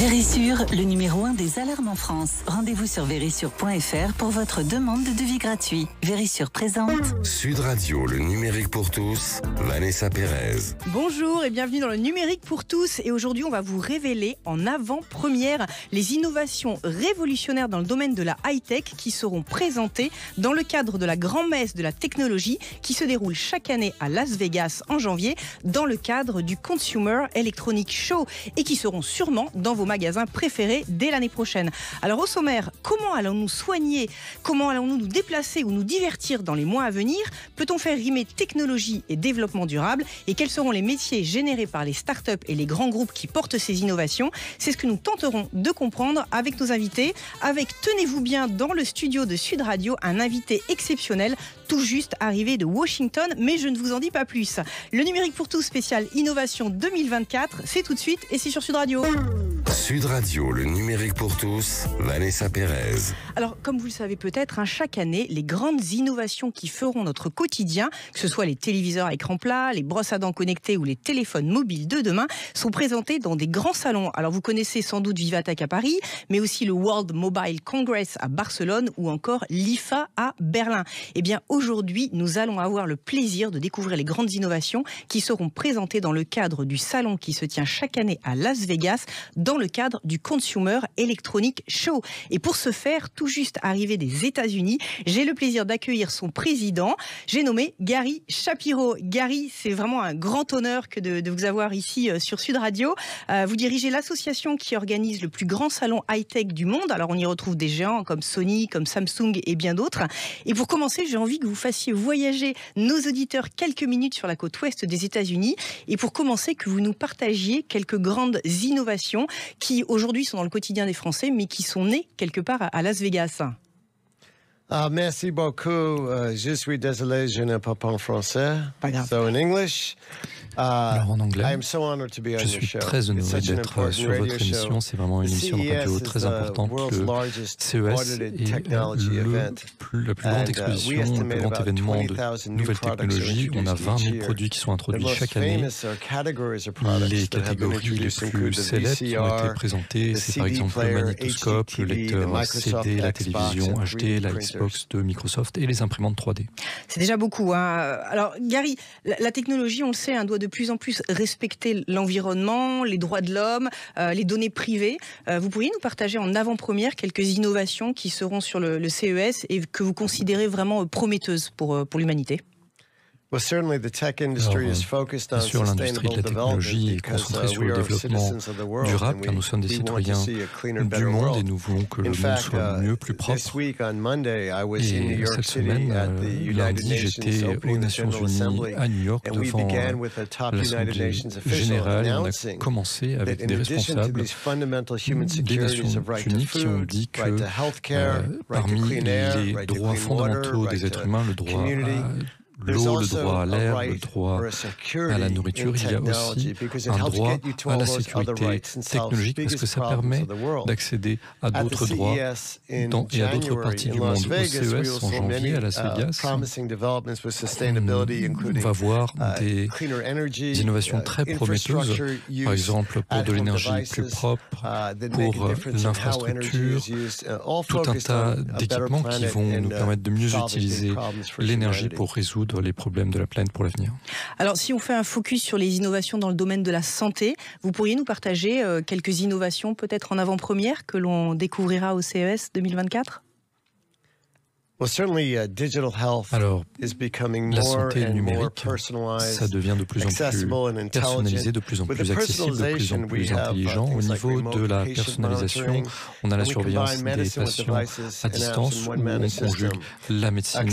Vérissure, le numéro 1 des alarmes en France. Rendez-vous sur vérissure.fr pour votre demande de devis gratuit. Vérissure présente. Sud Radio, le numérique pour tous, Vanessa Pérez. Bonjour et bienvenue dans le numérique pour tous. Et aujourd'hui, on va vous révéler en avant-première les innovations révolutionnaires dans le domaine de la high-tech qui seront présentées dans le cadre de la grand-messe de la technologie qui se déroule chaque année à Las Vegas en janvier dans le cadre du Consumer Electronics Show et qui seront sûrement dans vos magasins préférés dès l'année prochaine. Alors au sommaire, comment allons-nous soigner, comment allons-nous nous déplacer ou nous divertir dans les mois à venir? Peut-on faire rimer technologie et développement durable? Et quels seront les métiers générés par les startups et les grands groupes qui portent ces innovations? C'est ce que nous tenterons de comprendre avec nos invités, avec, tenez-vous bien, dans le studio de Sud Radio, un invité exceptionnel, tout juste arrivé de Washington, mais je ne vous en dis pas plus. Le numérique pour tous spécial Innovation 2024, c'est tout de suite et c'est sur Sud Radio. Sud Radio, le numérique pour tous, Vanessa Pérez. Alors, comme vous le savez peut-être, chaque année, les grandes innovations qui feront notre quotidien, que ce soit les téléviseurs à écran plat, les brosses à dents connectées ou les téléphones mobiles de demain, sont présentées dans des grands salons. Alors, vous connaissez sans doute Vivatech à Paris, mais aussi le World Mobile Congress à Barcelone ou encore l'IFA à Berlin. Eh bien, aujourd'hui, nous allons avoir le plaisir de découvrir les grandes innovations qui seront présentées dans le cadre du salon qui se tient chaque année à Las Vegas, dans le cadre du Consumer Electronics Show. Et pour ce faire, tout juste arrivé des États-Unis, j'ai le plaisir d'accueillir son président. J'ai nommé Gary Shapiro. Gary, c'est vraiment un grand honneur que de vous avoir ici sur Sud Radio. Vous dirigez l'association qui organise le plus grand salon high-tech du monde. Alors on y retrouve des géants comme Sony, comme Samsung et bien d'autres. Et pour commencer, j'ai envie que vous fassiez voyager nos auditeurs quelques minutes sur la côte ouest des États-Unis. Et pour commencer, que vous nous partagiez quelques grandes innovations qui aujourd'hui sont dans le quotidien des Français, mais qui sont nées quelque part à Las Vegas. Merci beaucoup. Je suis désolé, je ne parle pas en français. Pas grave. So in English, Alors en anglais, I am so honored to be on je your suis show. très honoré It's such an d'être important sur radio votre émission. show. C'est vraiment une émission CES radio is très the importante. world's Le largest CES audited est technology event. la plus grande And, we exposition, le plus estimate grand about événement 20,000 de new nouvelles products are technologies. On a introduced 20 each 000 year. produits qui sont The introduits most chaque année. famous categories of products Les that have been catégories les introduced plus include the célèbres qui ont été VCR, présentées, the c'est par CD exemple le player, magnétoscope, le HDTV, lecteur the Microsoft CD, la Xbox télévision and HD, 3D la printers. Xbox de Microsoft et les imprimantes 3D. C'est déjà beaucoup. Alors, Gary, la technologie, on le sait, doit de plus en plus respecter l'environnement, les droits de l'homme, les données privées. Vous pourriez nous partager en avant-première quelques innovations qui seront sur le CES et que vous considérez vraiment prometteuses pour l'humanité? Well, certainly the tech industry is focused on Bien sûr, l'industrie de la technologie est concentrée sur le développement durable, car nous sommes des citoyens du monde et nous voulons que le monde soit mieux, plus propre. Et cette semaine, lundi, j'étais aux Nations Unies à New York devant l'Assemblée générale et on a commencé avec des responsables des Nations Unies qui ont dit que parmi les droits fondamentaux des êtres humains, le droit à l'eau, le droit à l'air, le droit à la nourriture, il y a aussi un droit à la sécurité technologique parce que ça permet d'accéder à d'autres droits et à d'autres parties du monde. Au CES en janvier à Las Vegas, on va voir des innovations très prometteuses, par exemple pour de l'énergie plus propre, pour l'infrastructure, tout un tas d'équipements qui vont nous permettre de mieux utiliser l'énergie pour résoudre les problèmes de la planète pour l'avenir. Alors, si on fait un focus sur les innovations dans le domaine de la santé, vous pourriez nous partager quelques innovations peut-être en avant-première que l'on découvrira au CES 2024 ? Alors, la santé numérique, ça devient de plus en plus personnalisé, de plus en plus accessible, de plus en plus intelligent. Au niveau de la personnalisation, on a la surveillance des patients à distance où on conjugue la médecine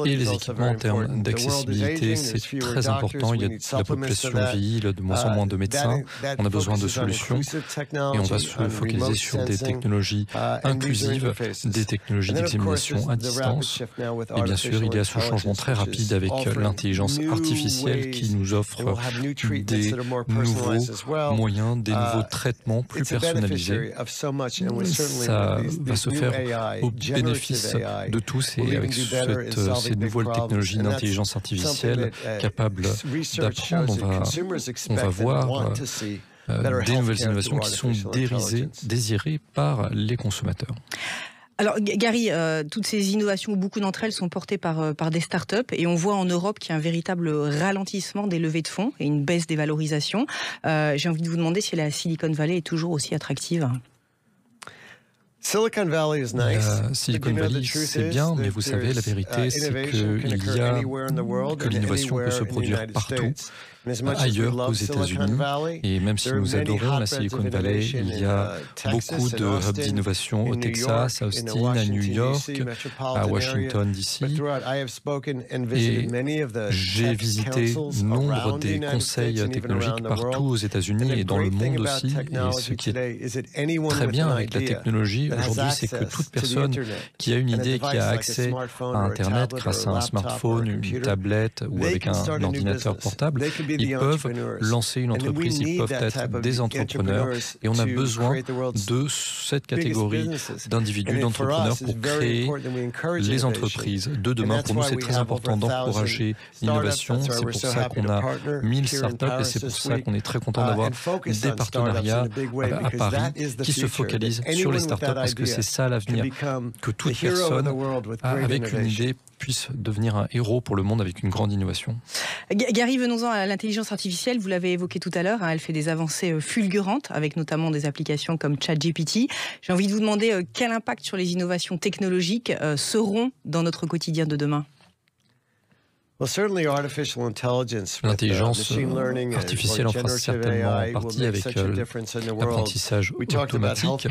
et les équipements en termes d'accessibilité. C'est très important. La population vieillit, il y a de moins en moins de médecins. On a besoin de solutions et on va se focaliser sur des technologies inclusives, des technologies d'examination à distance. Et bien sûr, il y a ce changement très rapide avec l'intelligence artificielle qui nous offre des nouveaux moyens, des nouveaux traitements plus personnalisés. Ça va se faire au bénéfice de tous et avec ces nouvelles technologies d'intelligence artificielle capables d'apprendre, on va voir des nouvelles innovations qui sont désirées par les consommateurs. Alors Gary, toutes ces innovations, beaucoup d'entre elles sont portées par des startups et on voit en Europe qu'il y a un véritable ralentissement des levées de fonds et une baisse des valorisations. J'ai envie de vous demander si la Silicon Valley est toujours aussi attractive. Silicon Valley is nice. Silicon Valley, c'est bien, mais vous savez, la vérité, c'est que l'innovation peut se produire partout, ailleurs qu'aux États-Unis. Et même si nous adorons la Silicon Valley, il y a beaucoup de hubs d'innovation au Texas, à Austin, à New York, à Washington DC. Et j'ai visité nombre des conseils technologiques partout aux États-Unis et dans le monde aussi. Et ce qui est très bien avec la technologie aujourd'hui, c'est que toute personne qui a une idée, qui a accès à Internet grâce à un smartphone, une tablette ou avec un ordinateur portable, ils peuvent lancer une entreprise, ils peuvent être des entrepreneurs et on a besoin de cette catégorie d'individus, d'entrepreneurs pour créer les entreprises de demain. Pour nous, c'est très important d'encourager l'innovation. C'est pour ça qu'on a 1000 startups et c'est pour ça qu'on est très content d'avoir des partenariats à Paris qui se focalisent sur les startups parce que c'est ça l'avenir, que toute personne avec une idée puisse devenir un héros pour le monde avec une grande innovation. Gary, venons-en à l'intelligence artificielle. Vous l'avez évoqué tout à l'heure, elle fait des avancées fulgurantes avec notamment des applications comme ChatGPT. J'ai envie de vous demander quel impact sur les innovations technologiques seront dans notre quotidien de demain. L'intelligence artificielle en fera certainement partie avec l'apprentissage automatique.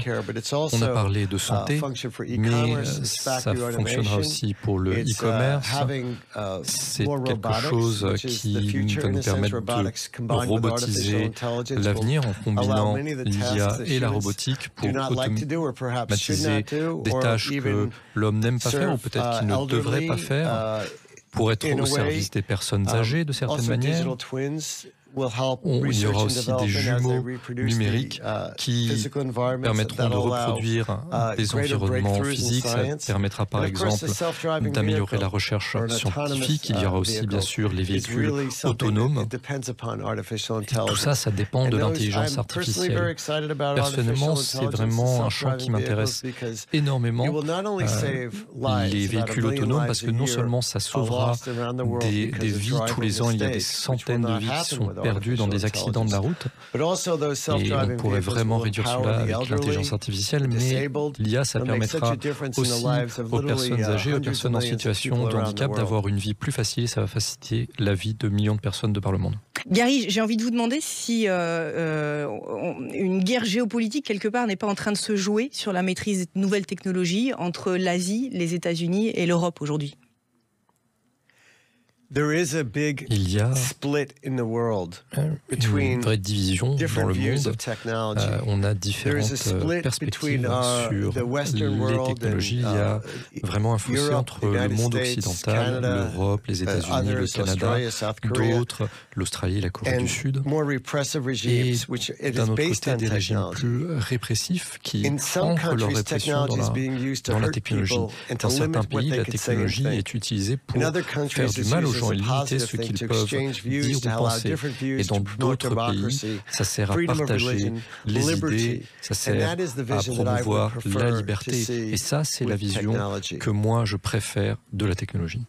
On a parlé de santé, mais ça fonctionnera aussi pour le e-commerce. C'est quelque chose qui va nous permettre de robotiser l'avenir en combinant l'IA et la robotique pour automatiser des tâches que l'homme n'aime pas faire ou peut-être qu'il ne devrait pas faire, pour être au service des personnes âgées de certaines manières. Il y aura aussi des jumeaux numériques qui permettront de reproduire des environnements physiques. Ça permettra par exemple d'améliorer la recherche scientifique. Il y aura aussi bien sûr les véhicules autonomes. Et tout ça, ça dépend de l'intelligence artificielle. Personnellement, c'est vraiment un champ qui m'intéresse énormément. Les véhicules autonomes, parce que non seulement ça sauvera des vies tous les ans, il y a des centaines de vies qui sont perdues dans des accidents de la route. Et on pourrait vraiment réduire cela avec l'intelligence artificielle, mais l'IA, ça permettra aussi aux personnes âgées, aux personnes en situation de handicap d'avoir une vie plus facile. Ça va faciliter la vie de millions de personnes de par le monde. Gary, j'ai envie de vous demander si une guerre géopolitique, quelque part, n'est pas en train de se jouer sur la maîtrise de nouvelles technologies entre l'Asie, les États-Unis et l'Europe aujourd'hui. Il y a une vraie division dans le monde. On a différentes perspectives sur les technologies. Il y a vraiment un fossé entre le monde occidental, l'Europe, les États-Unis, le Canada, d'autres, l'Australie, la Corée du Sud. Et d'un autre côté, des régimes plus répressifs qui ancrent leur répression dans la technologie. Dans certains pays, la technologie est utilisée pour faire du mal aux gens et limiter ce qu'ils peuvent dire ou penser. Et dans d'autres pays, ça sert à partager les idées, ça sert à promouvoir la liberté. Et ça, c'est la vision que moi, je préfère de la technologie.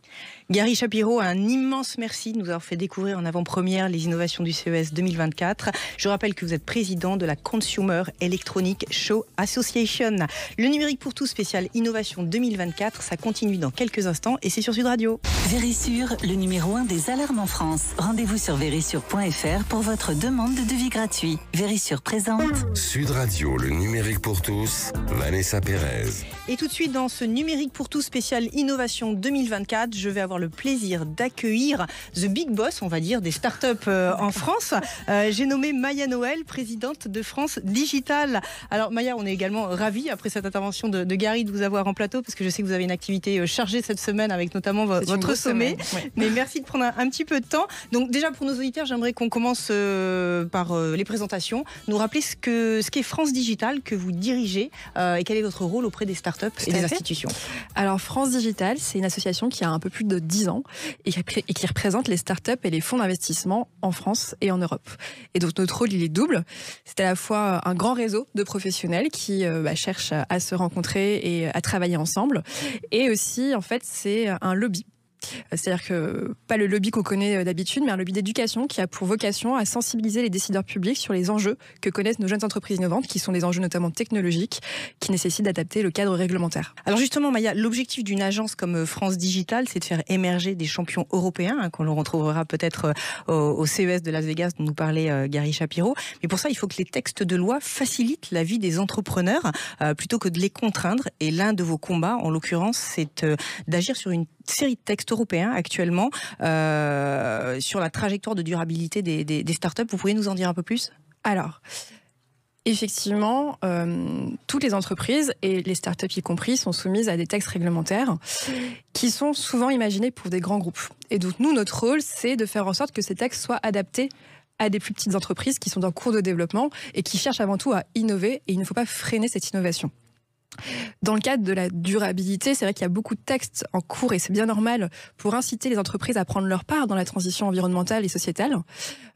Gary Shapiro, un immense merci de nous avoir fait découvrir en avant-première les innovations du CES 2024. Je rappelle que vous êtes président de la Consumer Electronic Show Association. Le numérique pour tous spécial Innovation 2024, ça continue dans quelques instants et c'est sur Sud Radio. Vérissure, le numéro 1 des alarmes en France. Rendez-vous sur vérissure.fr pour votre demande de devis gratuit. Vérissure présente. Sud Radio, le numérique pour tous, Vanessa Pérez. Et tout de suite dans ce numérique pour tous spécial Innovation 2024, je vais avoir le plaisir d'accueillir The Big Boss, on va dire, des startups en France. J'ai nommé Maya Noël, présidente de France Digital. Alors Maya, on est également ravis, après cette intervention de Gary, de vous avoir en plateau, parce que je sais que vous avez une activité chargée cette semaine, avec notamment votre sommet. Ouais. Mais merci de prendre un petit peu de temps. Donc déjà, pour nos auditeurs, j'aimerais qu'on commence par les présentations. Nous rappeler ce qu'est France Digital, que vous dirigez, et quel est votre rôle auprès des startups et des institutions. Alors France Digital, c'est une association qui a un peu plus de 10 ans et qui représente les startups et les fonds d'investissement en France et en Europe. Et donc notre rôle, il est double. C'est à la fois un grand réseau de professionnels qui cherchent à se rencontrer et à travailler ensemble. Et aussi, en fait, c'est un lobby. C'est-à-dire que, pas le lobby qu'on connaît d'habitude, mais un lobby d'éducation qui a pour vocation à sensibiliser les décideurs publics sur les enjeux que connaissent nos jeunes entreprises innovantes, qui sont des enjeux notamment technologiques, qui nécessitent d'adapter le cadre réglementaire. Alors justement, Maya, l'objectif d'une agence comme France Digital, c'est de faire émerger des champions européens, qu'on le retrouvera peut-être au CES de Las Vegas, dont nous parlait Gary Shapiro. Mais pour ça, il faut que les textes de loi facilitent la vie des entrepreneurs, plutôt que de les contraindre. Et l'un de vos combats, en l'occurrence, c'est d'agir sur une série de textes européens actuellement sur la trajectoire de durabilité des startups. Vous pourriez nous en dire un peu plus ? Alors, effectivement, toutes les entreprises, et les startups y compris, sont soumises à des textes réglementaires qui sont souvent imaginés pour des grands groupes. Et donc nous, notre rôle, c'est de faire en sorte que ces textes soient adaptés à des plus petites entreprises qui sont en cours de développement et qui cherchent avant tout à innover, et il ne faut pas freiner cette innovation. Dans le cadre de la durabilité, c'est vrai qu'il y a beaucoup de textes en cours et c'est bien normal pour inciter les entreprises à prendre leur part dans la transition environnementale et sociétale.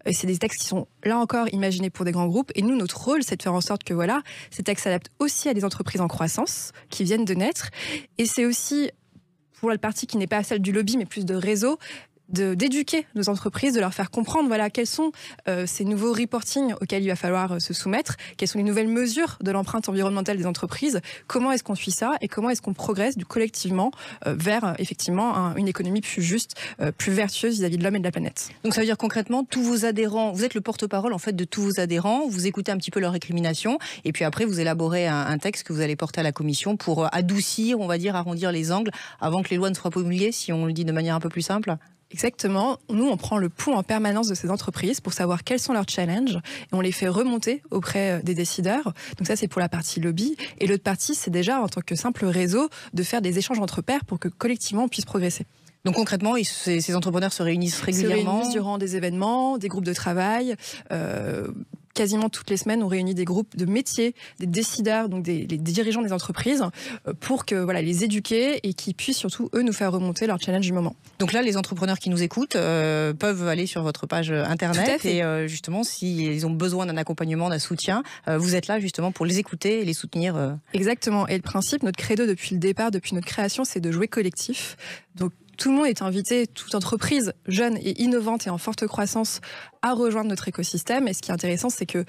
Et c'est des textes qui sont là encore imaginés pour des grands groupes. Et nous, notre rôle, c'est de faire en sorte que ces textes s'adaptent aussi à des entreprises en croissance qui viennent de naître. Et c'est aussi, pour la partie qui n'est pas celle du lobby mais plus de réseau, d'éduquer nos entreprises, de leur faire comprendre quels sont ces nouveaux reporting auxquels il va falloir se soumettre, quelles sont les nouvelles mesures de l'empreinte environnementale des entreprises, comment est-ce qu'on suit ça et comment est-ce qu'on progresse collectivement vers effectivement une économie plus juste, plus vertueuse vis-à-vis de l'homme et de la planète. Donc ça veut dire concrètement, tous vos adhérents, vous êtes le porte-parole en fait de tous vos adhérents, vous écoutez un petit peu leurs récriminations et puis après vous élaborez un texte que vous allez porter à la commission pour adoucir, on va dire, arrondir les angles avant que les lois ne soient promulguées, si on le dit de manière un peu plus simple. Exactement. Nous, on prend le pouls en permanence de ces entreprises pour savoir quels sont leurs challenges et on les fait remonter auprès des décideurs. Donc ça, c'est pour la partie lobby. Et l'autre partie, c'est déjà, en tant que simple réseau, de faire des échanges entre pairs pour que collectivement, on puisse progresser. Donc concrètement, ces entrepreneurs se réunissent régulièrement ? Se réunissent durant des événements, des groupes de travail. Quasiment toutes les semaines, on réunit des groupes de métiers, des décideurs, donc les dirigeants des entreprises, pour que les éduquer et qu'ils puissent surtout, eux, nous faire remonter leur challenge du moment. Donc là, les entrepreneurs qui nous écoutent peuvent aller sur votre page internet et justement, s'ils ont besoin d'un accompagnement, d'un soutien, vous êtes là justement pour les écouter et les soutenir. Exactement. Et le principe, notre credo depuis le départ, depuis notre création, c'est de jouer collectif. Donc tout le monde est invité, toute entreprise jeune et innovante et en forte croissance, à rejoindre notre écosystème. Et ce qui est intéressant, c'est que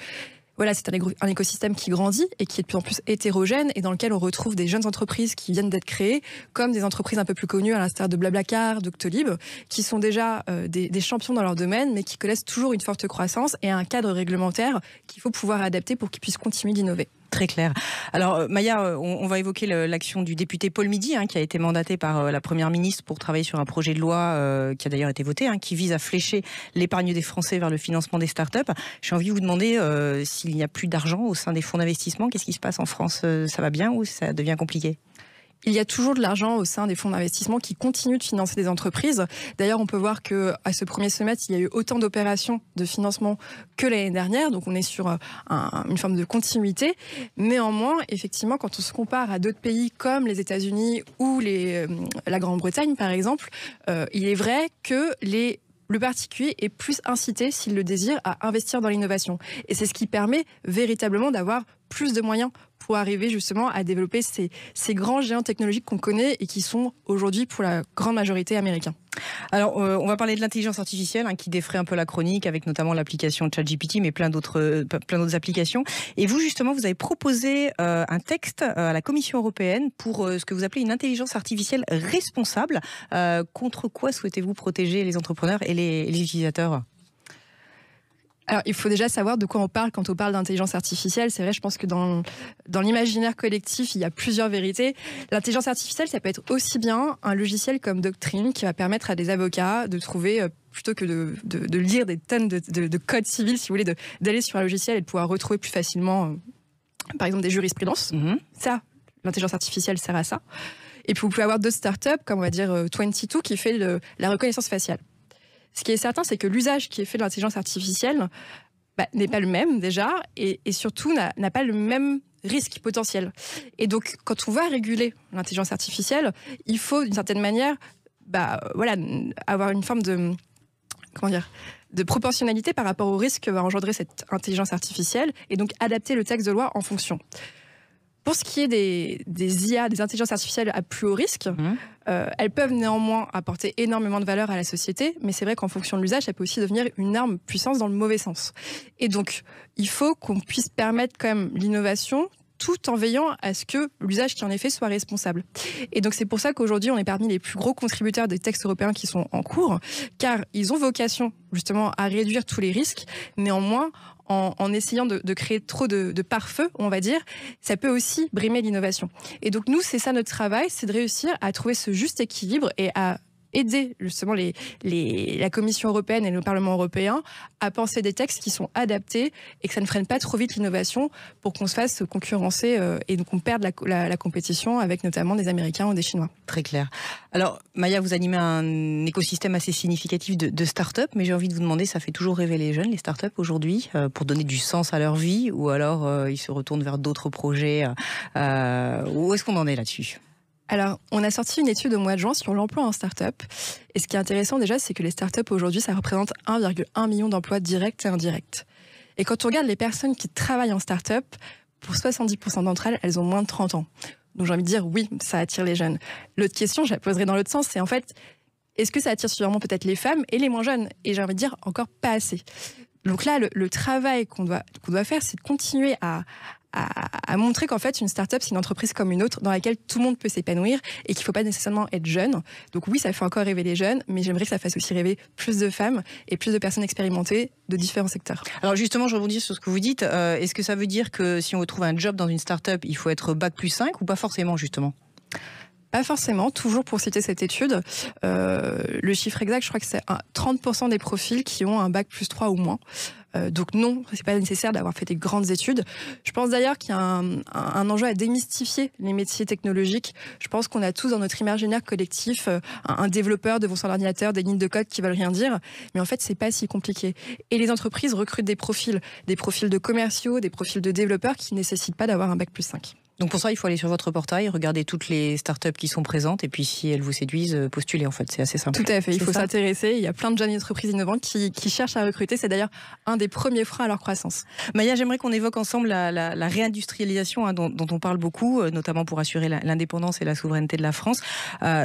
c'est un écosystème qui grandit et qui est de plus en plus hétérogène et dans lequel on retrouve des jeunes entreprises qui viennent d'être créées, comme des entreprises un peu plus connues à l'instar de Blablacar, Doctolib, qui sont déjà des champions dans leur domaine, mais qui connaissent toujours une forte croissance et un cadre réglementaire qu'il faut pouvoir adapter pour qu'ils puissent continuer d'innover. Très clair. Alors Maya, on va évoquer l'action du député Paul Midi, qui a été mandaté par la Première ministre pour travailler sur un projet de loi qui a d'ailleurs été voté, qui vise à flécher l'épargne des Français vers le financement des startups. J'ai envie de vous demander s'il n'y a plus d'argent au sein des fonds d'investissement, qu'est-ce qui se passe en France ? Ça va bien ou ça devient compliqué ? Il y a toujours de l'argent au sein des fonds d'investissement qui continuent de financer des entreprises. D'ailleurs, on peut voir qu'à ce premier semestre, il y a eu autant d'opérations de financement que l'année dernière. Donc, on est sur une forme de continuité. Néanmoins, effectivement, quand on se compare à d'autres pays comme les États-Unis ou la Grande-Bretagne, par exemple, il est vrai que le particulier est plus incité, s'il le désire, à investir dans l'innovation. Et c'est ce qui permet véritablement d'avoir plus de moyens pour arriver justement à développer ces grands géants technologiques qu'on connaît et qui sont aujourd'hui pour la grande majorité américains. Alors, on va parler de l'intelligence artificielle qui défraie un peu la chronique avec notamment l'application ChatGPT, mais plein d'autres applications. Et vous, justement, vous avez proposé un texte à la Commission européenne pour ce que vous appelez une intelligence artificielle responsable. Contre quoi souhaitez-vous protéger les entrepreneurs et les utilisateurs ? Alors, il faut déjà savoir de quoi on parle quand on parle d'intelligence artificielle. C'est vrai, je pense que dans l'imaginaire collectif, il y a plusieurs vérités. L'intelligence artificielle, ça peut être aussi bien un logiciel comme Doctrine qui va permettre à des avocats de trouver, plutôt que de lire des tonnes de codes civils, si vous voulez, d'aller sur un logiciel et de pouvoir retrouver plus facilement, par exemple, des jurisprudences. Ça, l'intelligence artificielle sert à ça. Et puis, vous pouvez avoir d'autres startups, comme on va dire 22, qui fait la reconnaissance faciale. Ce qui est certain, c'est que l'usage qui est fait de l'intelligence artificielle n'est pas le même déjà, et surtout n'a pas le même risque potentiel. Et donc, quand on va réguler l'intelligence artificielle, il faut d'une certaine manière avoir une forme de proportionnalité par rapport au risque que va engendrer cette intelligence artificielle et donc adapter le texte de loi en fonction. Pour ce qui est des IA, des intelligences artificielles à plus haut risque, elles peuvent néanmoins apporter énormément de valeur à la société, mais c'est vrai qu'en fonction de l'usage, ça peut aussi devenir une arme puissance dans le mauvais sens. Et donc, il faut qu'on puisse permettre quand même l'innovation tout en veillant à ce que l'usage qui en est fait soit responsable. Et donc c'est pour ça qu'aujourd'hui on est parmi les plus gros contributeurs des textes européens qui sont en cours, car ils ont vocation justement à réduire tous les risques. Néanmoins, en essayant de créer trop de pare-feu, on va dire, ça peut aussi brimer l'innovation. Et donc nous, c'est ça notre travail, c'est de réussir à trouver ce juste équilibre et à aider justement la Commission européenne et le Parlement européen à penser des textes qui sont adaptés et que ça ne freine pas trop vite l'innovation pour qu'on se fasse concurrencer et donc on perde la compétition avec notamment des Américains ou des Chinois. Très clair. Alors Maya, vous animez un écosystème assez significatif de start-up, mais j'ai envie de vous demander, ça fait toujours rêver les jeunes, les start-up aujourd'hui, pour donner du sens à leur vie, ou alors ils se retournent vers d'autres projets. Où est-ce qu'on en est là-dessus ? Alors, on a sorti une étude au mois de juin sur l'emploi en start-up. Et ce qui est intéressant déjà, c'est que les start-up aujourd'hui, ça représente 1,1 million d'emplois directs et indirects. Et quand on regarde les personnes qui travaillent en start-up, pour 70% d'entre elles, elles ont moins de 30 ans. Donc j'ai envie de dire, oui, ça attire les jeunes. L'autre question, je la poserai dans l'autre sens, c'est en fait, est-ce que ça attire suffisamment peut-être les femmes et les moins jeunes ? Et j'ai envie de dire, encore pas assez. Donc là, le travail qu'on doit faire, c'est de continuer à montrer qu'en fait, une start-up, c'est une entreprise comme une autre dans laquelle tout le monde peut s'épanouir et qu'il ne faut pas nécessairement être jeune. Donc oui, ça fait encore rêver les jeunes, mais j'aimerais que ça fasse aussi rêver plus de femmes et plus de personnes expérimentées de différents secteurs. Alors justement, je rebondis sur ce que vous dites. Est-ce que ça veut dire que si on veut trouver un job dans une start-up, il faut être Bac+5 ou pas forcément, justement ? Pas forcément, toujours pour citer cette étude. Le chiffre exact, je crois que c'est 30% des profils qui ont un Bac+3 ou moins. Donc non, c'est pas nécessaire d'avoir fait des grandes études. Je pense d'ailleurs qu'il y a un enjeu à démystifier les métiers technologiques. Je pense qu'on a tous dans notre imaginaire collectif un développeur devant son ordinateur, des lignes de code qui veulent rien dire. Mais en fait, c'est pas si compliqué. Et les entreprises recrutent des profils de commerciaux, des profils de développeurs qui nécessitent pas d'avoir un Bac+5. Donc pour ça, il faut aller sur votre portail, regarder toutes les startups qui sont présentes et puis si elles vous séduisent, postuler en fait. C'est assez simple. Tout à fait, il faut s'intéresser. Il y a plein de jeunes entreprises innovantes qui cherchent à recruter. C'est d'ailleurs un des premiers freins à leur croissance. Maya, j'aimerais qu'on évoque ensemble la réindustrialisation dont on parle beaucoup, notamment pour assurer l'indépendance et la souveraineté de la France.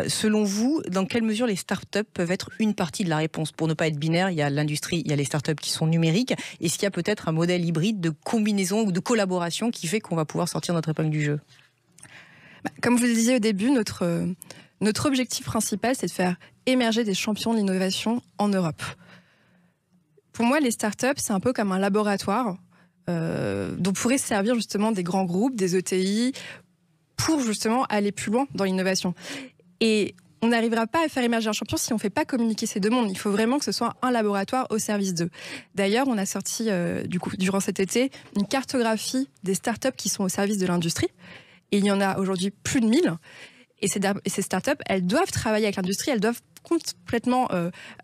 Selon vous, dans quelle mesure les startups peuvent être une partie de la réponse ? Pour ne pas être binaire, il y a l'industrie, il y a les startups qui sont numériques. Est-ce qu'il y a peut-être un modèle hybride de combinaison ou de collaboration qui fait qu'on va pouvoir sortir notre épingle du jeu ? Comme je vous le disais au début, notre objectif principal, c'est de faire émerger des champions de l'innovation en Europe. Pour moi, les startups, c'est un peu comme un laboratoire dont pourraient se servir justement des grands groupes, des ETI, pour justement aller plus loin dans l'innovation. Et on n'arrivera pas à faire émerger un champion si on ne fait pas communiquer ces deux mondes. Il faut vraiment que ce soit un laboratoire au service d'eux. D'ailleurs, on a sorti, durant cet été, une cartographie des startups qui sont au service de l'industrie. Et il y en a aujourd'hui plus de 1000. Et ces startups, elles doivent travailler avec l'industrie, elles doivent complètement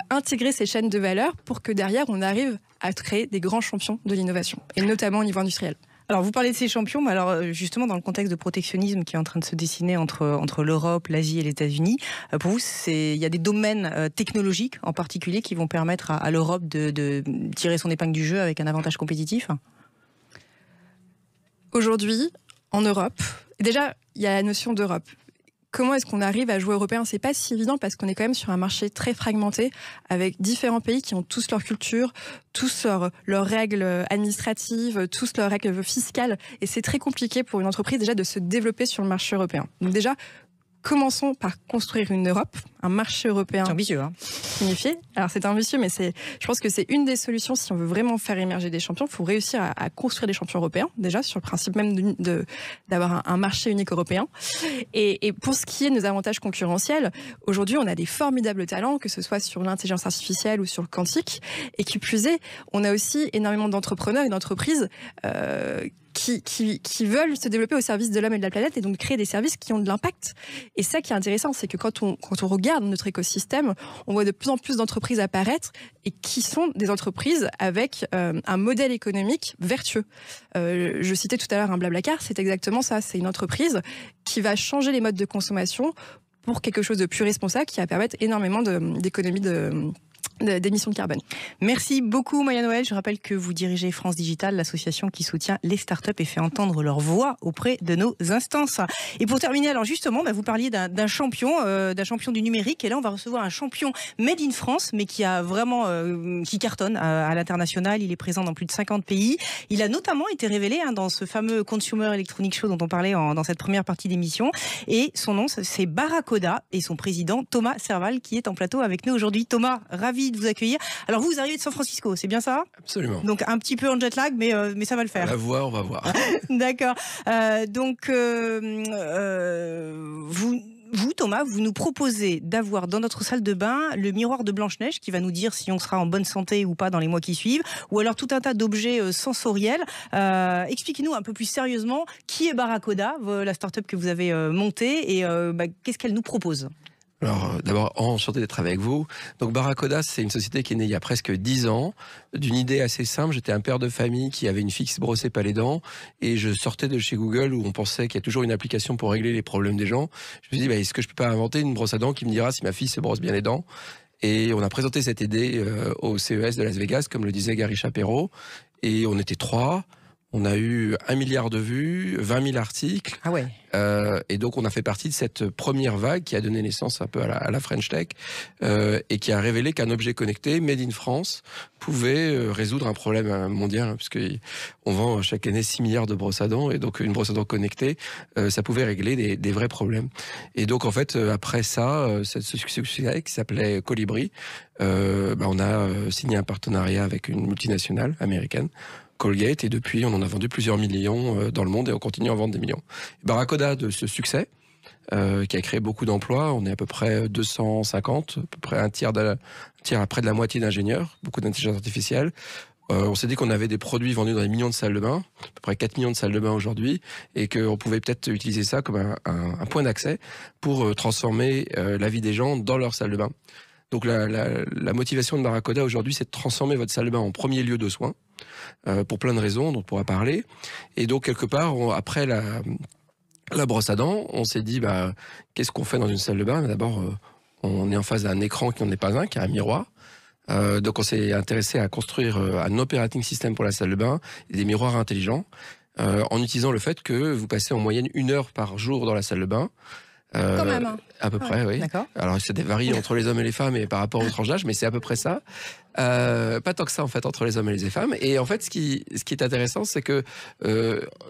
intégrer ces chaînes de valeur pour que derrière, on arrive à créer des grands champions de l'innovation, et notamment au niveau industriel. Alors, vous parlez de ces champions, mais alors justement, dans le contexte de protectionnisme qui est en train de se dessiner entre l'Europe, l'Asie et les États-Unis, pour vous, il y a des domaines technologiques en particulier qui vont permettre à l'Europe de tirer son épingle du jeu avec un avantage compétitif ? Aujourd'hui, en Europe, déjà, il y a la notion d'Europe. Comment est-ce qu'on arrive à jouer européen ? C'est pas si évident parce qu'on est quand même sur un marché très fragmenté avec différents pays qui ont tous leur culture, tous leurs règles administratives, tous leurs règles fiscales. Et c'est très compliqué pour une entreprise déjà de se développer sur le marché européen. Donc déjà, commençons par construire une Europe, un marché européen. C'est ambitieux, hein ? Unifié. Alors c'est ambitieux, mais je pense que c'est une des solutions si on veut vraiment faire émerger des champions. Il faut réussir à construire des champions européens, déjà sur le principe même d'avoir un marché unique européen. Et pour ce qui est de nos avantages concurrentiels, aujourd'hui on a des formidables talents, que ce soit sur l'intelligence artificielle ou sur le quantique. Et qui plus est, on a aussi énormément d'entrepreneurs et d'entreprises qui veulent se développer au service de l'homme et de la planète et donc créer des services qui ont de l'impact. Et ça qui est intéressant, c'est que quand on regarde notre écosystème, on voit de plus en plus d'entreprises apparaître et qui sont des entreprises avec un modèle économique vertueux. Je citais tout à l'heure un Blablacar, c'est exactement ça. C'est une entreprise qui va changer les modes de consommation pour quelque chose de plus responsable qui va permettre énormément d'économies d'émissions de carbone. Merci beaucoup Maya Noël. Je rappelle que vous dirigez France Digital, l'association qui soutient les startups et fait entendre leur voix auprès de nos instances. Et pour terminer, alors justement, vous parliez d'un champion du numérique, et là on va recevoir un champion made in France, mais qui a vraiment qui cartonne à l'international. Il est présent dans plus de 50 pays. Il a notamment été révélé dans ce fameux Consumer Electronics Show dont on parlait dans cette première partie d'émission. Et son nom, c'est Barracoda, et son président Thomas Serval qui est en plateau avec nous aujourd'hui. Thomas, ravi de vous accueillir. Alors vous arrivez de San Francisco, c'est bien ça? Absolument. Donc un petit peu en jet lag, mais ça va le faire. On va voir. D'accord. Vous, Thomas, vous nous proposez d'avoir dans notre salle de bain le miroir de Blanche-Neige qui va nous dire si on sera en bonne santé ou pas dans les mois qui suivent, ou alors tout un tas d'objets sensoriels. Expliquez-nous un peu plus sérieusement qui est Barracoda, la start-up que vous avez montée, et qu'est-ce qu'elle nous propose? Alors, d'abord, enchanté d'être avec vous. Donc, Barracoda, c'est une société qui est née il y a presque 10 ans, d'une idée assez simple. J'étais un père de famille qui avait une fille qui se brossait pas les dents, et je sortais de chez Google où on pensait qu'il y a toujours une application pour régler les problèmes des gens. Je me suis dit, est-ce que je peux pas inventer une brosse à dents qui me dira si ma fille se brosse bien les dents? Et on a présenté cette idée au CES de Las Vegas, comme le disait Gary Shapiro, et on était 3. On a eu 1 milliard de vues, 20 000 articles. Ah ouais. Et donc, on a fait partie de cette première vague qui a donné naissance un peu à la French Tech et qui a révélé qu'un objet connecté, made in France, pouvait résoudre un problème mondial, puisqu'on vend chaque année 6 milliards de brosses à dents, et donc une brosse à dents connectée, ça pouvait régler des vrais problèmes. Et donc, en fait, après ça, ce succès qui s'appelait Colibri, on a signé un partenariat avec une multinationale américaine, Colgate, et depuis on en a vendu plusieurs millions dans le monde, et on continue à en vendre des millions. Barracoda, de ce succès qui a créé beaucoup d'emplois, on est à peu près 250, à peu près un tiers à près de la moitié d'ingénieurs, beaucoup d'intelligence artificielle. On s'est dit qu'on avait des produits vendus dans des millions de salles de bain, à peu près 4 millions de salles de bain aujourd'hui, et qu'on pouvait peut-être utiliser ça comme un point d'accès pour transformer la vie des gens dans leur salle de bain. Donc la motivation de Barracoda aujourd'hui, c'est de transformer votre salle de bain en premier lieu de soins, pour plein de raisons dont on pourra parler. Et donc quelque part, après la brosse à dents, on s'est dit qu'est-ce qu'on fait dans une salle de bain? D'abord, on est en face d'un écran qui n'en est pas un, qui est un miroir. Donc on s'est intéressé à construire un operating system pour la salle de bain et des miroirs intelligents, en utilisant le fait que vous passez en moyenne 1 heure par jour dans la salle de bain. Quand même. À peu près, oui. D'accord. Alors, ça varie entre les hommes et les femmes et par rapport aux tranches d'âge, mais c'est à peu près ça. Pas tant que ça, en fait, entre les hommes et les femmes. Et en fait, ce qui est intéressant, c'est que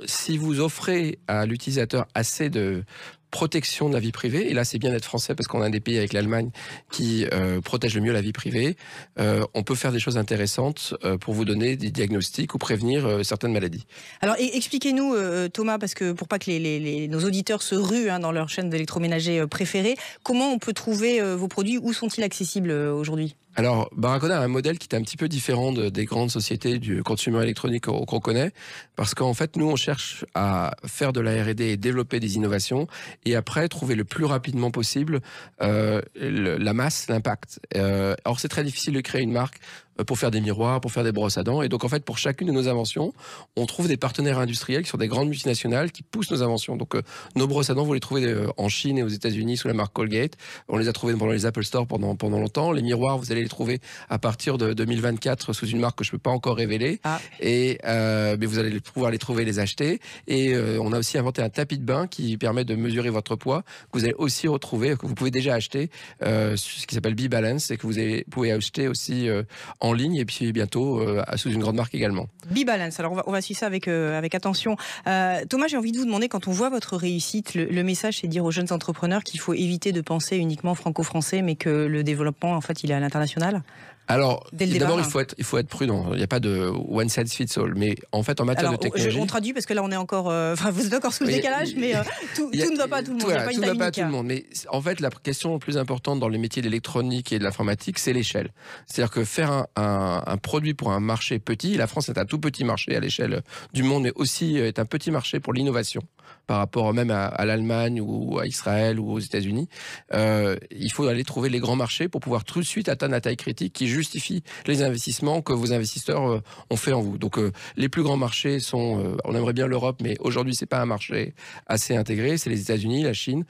si vous offrez à l'utilisateur assez de protection de la vie privée, et là c'est bien d'être français parce qu'on a des pays avec l'Allemagne qui protègent le mieux la vie privée, on peut faire des choses intéressantes pour vous donner des diagnostics ou prévenir certaines maladies. Alors expliquez-nous Thomas, parce que pour pas que nos auditeurs se ruent dans leur chaîne d'électroménager préférée, comment on peut trouver vos produits, où sont-ils accessibles aujourd'hui? Alors, Barracoda a un modèle qui est un petit peu différent des grandes sociétés du consumer électronique qu'on connaît, parce qu'en fait, nous, on cherche à faire de la R&D et développer des innovations, et après, trouver le plus rapidement possible la masse, l'impact. Alors, c'est très difficile de créer une marque pour faire des miroirs, pour faire des brosses à dents. Et donc, en fait, pour chacune de nos inventions, on trouve des partenaires industriels qui sont des grandes multinationales qui poussent nos inventions. Donc, nos brosses à dents, vous les trouvez en Chine et aux États-Unis sous la marque Colgate. On les a trouvés pendant les Apple Store pendant longtemps. Les miroirs, vous allez les trouver à partir de 2024 sous une marque que je peux pas encore révéler. Et mais vous allez pouvoir les trouver, les acheter. Et on a aussi inventé un tapis de bain qui permet de mesurer votre poids, que vous allez aussi retrouver, que vous pouvez déjà acheter, ce qui s'appelle B-Balance, et que vous pouvez acheter aussi en ligne, et puis bientôt sous une grande marque également. B-Balance, alors on va suivre ça avec attention. Thomas, j'ai envie de vous demander, quand on voit votre réussite, le message, c'est de dire aux jeunes entrepreneurs qu'il faut éviter de penser uniquement franco-français, mais que le développement, en fait, il est à l'international? Alors, d'abord, il faut être prudent. Il n'y a pas de one size fits all. Mais en fait, en matière de technologie... On traduit parce que là, on est encore... vous êtes encore sous le décalage, mais tout ne va pas à tout le monde. Tout ne va pas à tout le monde. Mais en fait, la question la plus importante dans les métiers d'électronique et de l'informatique, c'est l'échelle. C'est-à-dire que faire un produit pour un marché petit, la France est un tout petit marché à l'échelle du monde, mais aussi est un petit marché pour l'innovation par rapport même à l'Allemagne ou à Israël ou aux États-Unis. Il faut aller trouver les grands marchés pour pouvoir tout de suite atteindre la taille critique qui justifie les investissements que vos investisseurs ont fait en vous. Donc les plus grands marchés sont, on aimerait bien l'Europe, mais aujourd'hui c'est pas un marché assez intégré, c'est les États-Unis, la Chine,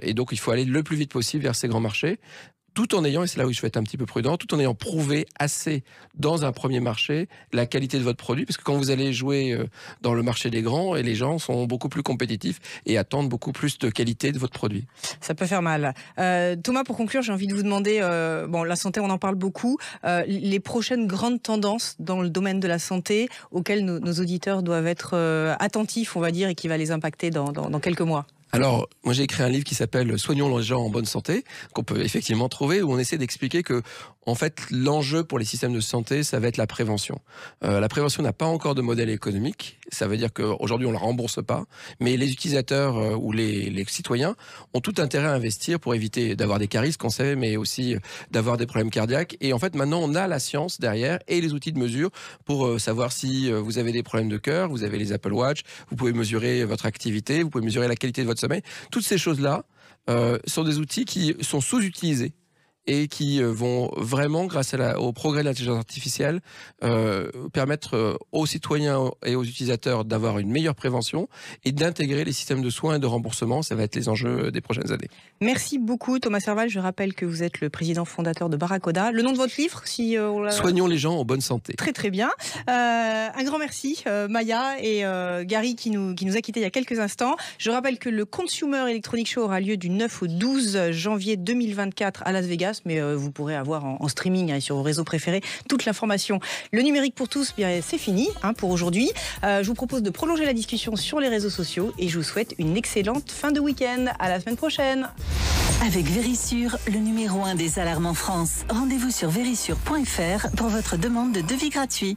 et donc il faut aller le plus vite possible vers ces grands marchés, tout en ayant, et c'est là où je vais être un petit peu prudent, tout en ayant prouvé assez dans un premier marché la qualité de votre produit, parce que quand vous allez jouer dans le marché des grands, et les gens sont beaucoup plus compétitifs et attendent beaucoup plus de qualité de votre produit. Ça peut faire mal. Thomas, pour conclure, j'ai envie de vous demander, la santé, on en parle beaucoup, les prochaines grandes tendances dans le domaine de la santé auxquelles nos auditeurs doivent être attentifs, on va dire, et qui va les impacter dans quelques mois. Alors, moi j'ai écrit un livre qui s'appelle « Soignons les gens en bonne santé », qu'on peut effectivement trouver, où on essaie d'expliquer que, en fait, l'enjeu pour les systèmes de santé, ça va être la prévention. La prévention n'a pas encore de modèle économique, ça veut dire qu'aujourd'hui on ne la rembourse pas, mais les utilisateurs ou les citoyens ont tout intérêt à investir pour éviter d'avoir des caries, qu'on sait, mais aussi d'avoir des problèmes cardiaques. Et en fait, maintenant, on a la science derrière et les outils de mesure pour savoir si vous avez des problèmes de cœur, vous avez les Apple Watch, vous pouvez mesurer votre activité, vous pouvez mesurer la qualité de votre sommeil. Toutes ces choses-là sont des outils qui sont sous-utilisés et qui vont vraiment, grâce au progrès de l'intelligence artificielle, permettre aux citoyens et aux utilisateurs d'avoir une meilleure prévention et d'intégrer les systèmes de soins et de remboursement. Ça va être les enjeux des prochaines années. Merci beaucoup Thomas Serval. Je rappelle que vous êtes le président fondateur de Barracoda. Le nom de votre livre, si Soignons les gens en bonne santé. Très très bien. Un grand merci Maya et Gary qui nous a quittés il y a quelques instants. Je rappelle que le Consumer Electronic Show aura lieu du 9 au 12 janvier 2024 à Las Vegas, mais vous pourrez avoir en streaming et sur vos réseaux préférés toute l'information. Le numérique pour tous, c'est fini pour aujourd'hui. Je vous propose de prolonger la discussion sur les réseaux sociaux et je vous souhaite une excellente fin de week-end. À la semaine prochaine. Avec Vérissure, le numéro 1 des alarmes en France. Rendez-vous sur vérissure.fr pour votre demande de devis gratuit.